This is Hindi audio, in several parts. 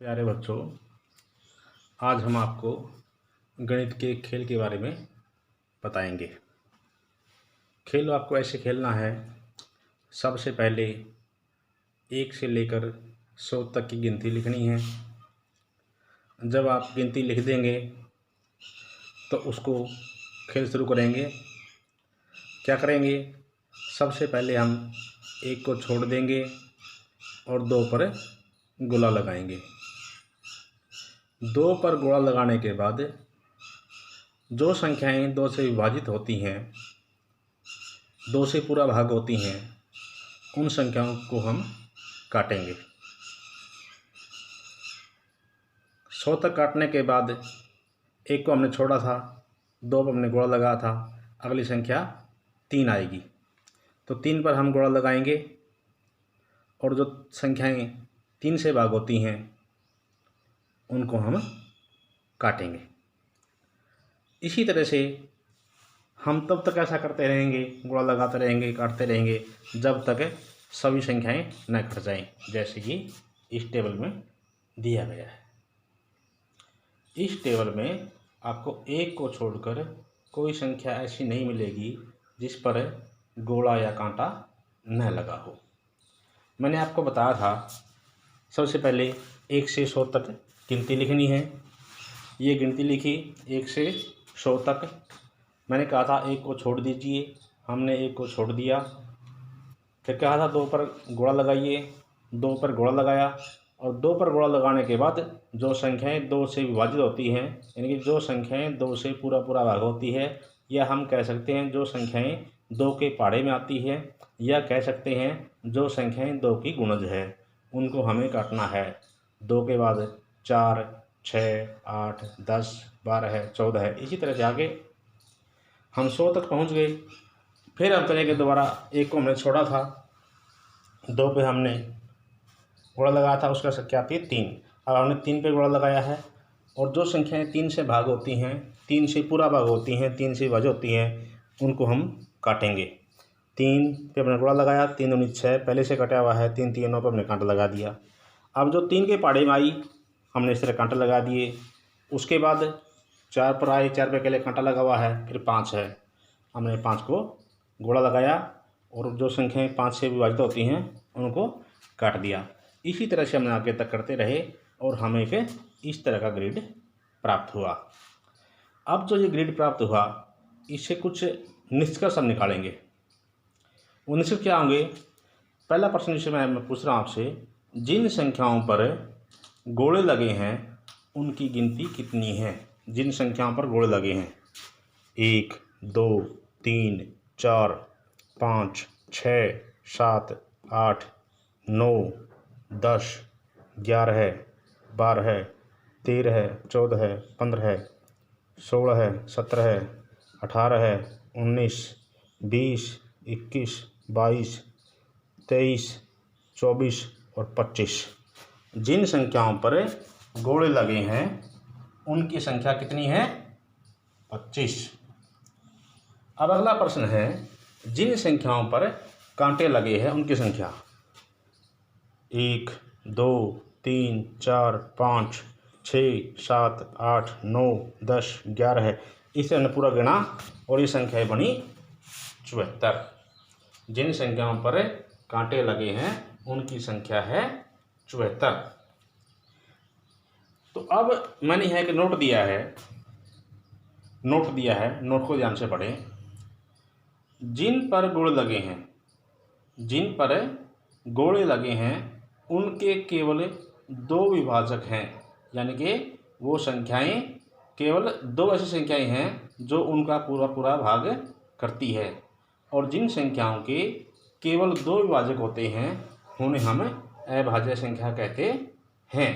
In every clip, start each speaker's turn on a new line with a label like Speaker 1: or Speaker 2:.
Speaker 1: प्यारे बच्चों, आज हम आपको गणित के खेल के बारे में बताएंगे। खेल आपको ऐसे खेलना है। सबसे पहले 1 से लेकर 100 तक की गिनती लिखनी है। जब आप गिनती लिख देंगे तो उसको खेल शुरू करेंगे। क्या करेंगे? सबसे पहले हम 1 को छोड़ देंगे और 2 पर गोला लगाएंगे। 2 पर गोला लगाने के बाद जो संख्याएं 2 से विभाजित होती हैं, 2 से पूरा भाग होती हैं, उन संख्याओं को हम काटेंगे। 100 तक काटने के बाद 1 को हमने छोड़ा था, 2 पर हमने गोला लगाया था, अगली संख्या 3 आएगी। तो 3 पर हम गोला लगाएंगे और जो संख्याएं 3 से भाग होती हैं उनको हम काटेंगे। इसी तरह से हम तब तक ऐसा करते रहेंगे, गोला लगाते रहेंगे, काटते रहेंगे, जब तक सभी संख्याएं न कट जाएं, जैसे कि इस टेबल में दिया गया है। इस टेबल में आपको 1 को छोड़कर कोई संख्या ऐसी नहीं मिलेगी जिस पर गोला या कांटा न लगा हो। मैंने आपको बताया था सबसे पहले 1 से 100 तक गिनती लिखनी है। ये गिनती लिखी 1 से 100 तक। मैंने कहा था 1 को छोड़ दीजिए, हमने 1 को छोड़ दिया। फिर कहा था 2 पर गोला लगाइए, 2 पर गोला लगाया और 2 पर गोला लगाने के बाद जो संख्याएं 2 से विभाजित होती हैं, यानी कि जो संख्याएं 2 से पूरा भाग होती है, या हम कह सकते हैं जो संख्याएं 2 के पहाड़े में आती है, या कह सकते हैं जो संख्याएं 2 की गुणज है, उनको हमें काटना है। 2 के बाद 4, 6, 8, 10, 12, 14 है। इसी तरह से आगे हम 100 तक पहुंच गए। फिर हम करेंगे दोबारा। 1 को हमने छोड़ा था, 2 पे हमने गोला लगाया था, उसका संख्या थी 3। अब हमने 3 पे गोला लगाया है और जो संख्याएं 3 से भाग होती हैं, 3 से पूरा भाग होती हैं, 3 से विभाजित होती हैं, उनको हम काटेंगे। 3 पे हमने गोला लगाया, 3 दूनी 6, पहले से कटा हुआ है, 3 3 9 पर हमने कांटा लगा दिया। अब जो 3 के पहाड़े में आई, हमने इस तरह कांटा लगा दिए। उसके बाद 4 पर आए, 4 पे पहले कांटा लगा हुआ है, फिर 5 है, हमने 5 को गोला लगाया और जो संख्याएं 5 से विभाजित होती हैं उनको काट दिया। इसी तरह से हमने आगे तक करते रहे और हमें एक इस तरह का ग्रिड प्राप्त हुआ। अब जो ये ग्रिड प्राप्त हुआ, इससे कुछ निष्कर्ष हम निकालेंगे। वो निष्कर्ष क्या होंगे? पहला प्रश्न जिसे मैं पूछ रहा हूँ आपसे, जिन संख्याओं पर गोले लगे हैं उनकी गिनती कितनी है? जिन संख्याओं पर गोले लगे हैं 1, 2, 3, 4, 5, 6, 7, 8, 9, 10, 11, 12, 13, 14, 15, 16, 17, 18, 19, 20, 21, 22, 23, 24 और 25। जिन संख्याओं पर गोले लगे हैं उनकी संख्या कितनी है? 25। अब अगला प्रश्न है, जिन संख्याओं पर कांटे लगे हैं उनकी संख्या 1, 2, 3, 4, 5, 6, 7, 8, 9, 10, 11 है। इसे हमने पूरा गिना और ये संख्याएं बनी 74। जिन संख्याओं पर कांटे लगे हैं उनकी संख्या है 74। तो अब मैंने यहाँ एक नोट दिया है, नोट को ध्यान से पढ़ें। जिन पर गोले लगे हैं, जिन पर गोले लगे हैं उनके केवल 2 विभाजक हैं, यानी कि वो संख्याएं केवल 2 ऐसी संख्याएं हैं जो उनका पूरा भाग करती है। और जिन संख्याओं के केवल 2 विभाजक होते हैं उन्हें हम अभाज्य संख्या कहते हैं।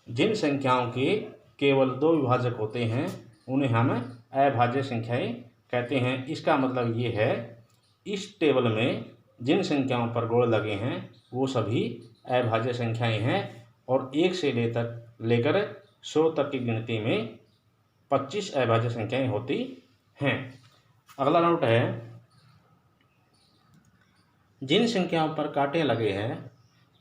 Speaker 1: जिन संख्याओं के केवल 2 विभाजक होते हैं उन्हें हम अभाज्य संख्याएं कहते हैं। इसका मतलब ये है, इस टेबल में जिन संख्याओं पर गोले लगे हैं वो सभी अभाज्य संख्याएं हैं और 1 से लेकर 100 तक की गिनती में 25 अभाज्य संख्याएं होती हैं। अगला नोट है, जिन संख्याओं पर कांटे लगे हैं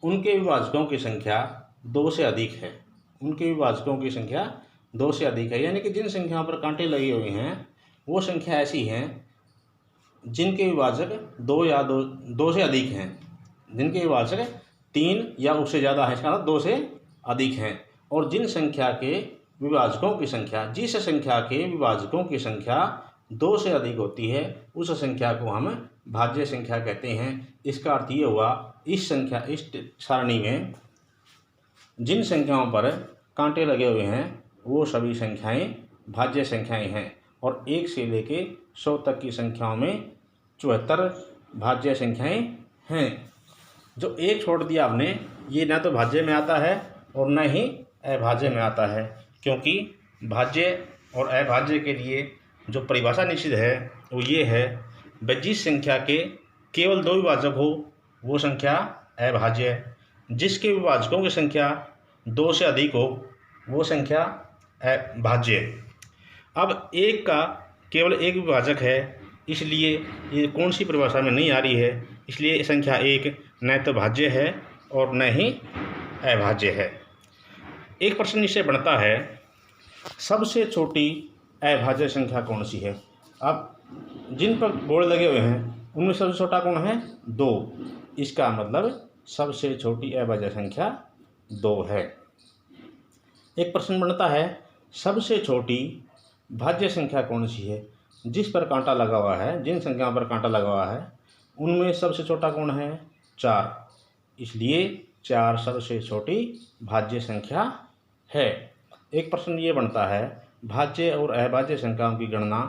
Speaker 1: उनके विभाजकों की संख्या 2 से अधिक है, उनके विभाजकों की संख्या 2 से अधिक है। यानी कि जिन संख्याओं पर कांटे लगे हुए हैं वो संख्या ऐसी हैं जिनके विभाजक 2 या 2 से अधिक हैं, जिनके विभाजक 3 या उससे ज़्यादा है, इसका मतलब 2 से अधिक हैं। और जिन संख्या के विभाजकों की संख्या, जिस संख्या के विभाजकों की संख्या 2 से अधिक होती है उस संख्या को हम भाज्य संख्या कहते हैं। इसका अर्थ ये हुआ इस सारणी में जिन संख्याओं पर कांटे लगे हुए हैं वो सभी संख्याएं भाज्य संख्याएं हैं और 1 से लेके 100 तक की संख्याओं में 74 भाज्य संख्याएं हैं। जो एक छोड़ दिया आपने ये ना तो भाज्य में आता है और न ही अभाज्य में आता है, क्योंकि भाज्य और अभाज्य के लिए जो परिभाषा निश्चित है वो ये है भाई जिस संख्या के केवल 2 विभाजक हो वो संख्या अभाज्य है, जिसके विभाजकों की संख्या 2 से अधिक हो वो संख्या अभाज्य है। अब एक का केवल एक विभाजक है इसलिए ये कौन सी परिभाषा में नहीं आ रही है, इसलिए संख्या 1 न तो भाज्य है और न ही अभाज्य है। एक प्रश्न इससे बनता है सबसे छोटी अभाज्य संख्या कौन सी है। अब जिन पर गोल लगे हुए हैं उनमें सबसे छोटा कौन है 2, इसका मतलब सबसे छोटी अभाज्य संख्या 2 है। एक प्रश्न बनता है सबसे छोटी भाज्य संख्या कौन सी है। जिस पर कांटा लगा हुआ है, जिन संख्याओं पर कांटा लगा हुआ है उनमें सबसे छोटा कौन है 4, इसलिए 4 सबसे छोटी भाज्य संख्या है। एक प्रश्न ये बनता है भाज्य और अभाज्य संख्याओं की गणना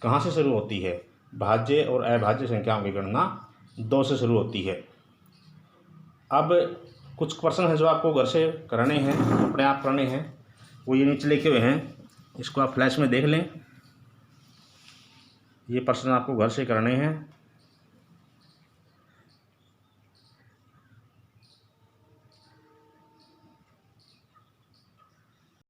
Speaker 1: कहाँ से शुरू होती है। भाज्य और अभाज्य संख्याओं की गणना 2 से शुरू होती है। अब कुछ प्रश्न हैं जो आपको घर से करने हैं, अपने आप करने हैं, वो ये नीचे लिखे हुए हैं, इसको आप फ्लैश में देख लें। ये प्रश्न आपको घर से करने हैं।